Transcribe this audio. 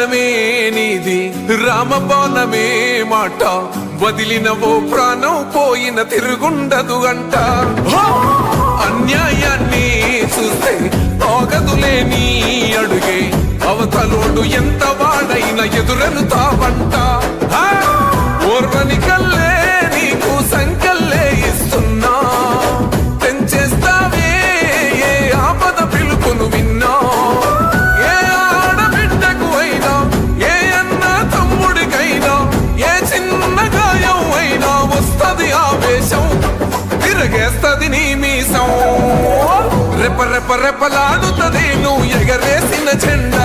పాలమే నీది రామబాణమే మాట వదిలినవో ప్రాణం పోయిన తిరుగుండదు అంట అన్యాయాన్ని చూస్తే ఆగదులే నీ అడుగే అవతలోడు ఎంత వాడైనా ఎదురను తావంట ఓర్వని కల్లే నీకు సంకల్లే ఇస్తున్నా తెంచేస్తావే ఏ ఆపద పిలుపును విన్నా ఏ ఆడబిడ్డకు అయినా ఏ అన్న తమ్ముడికైనా ఏ చిన్న గాయం అయినా వస్తది ఆవేశం తిరగేస్తది నీ మీసం రెప రెప రెపలాడుతది నువ్వు ఎగరేసిన జెండా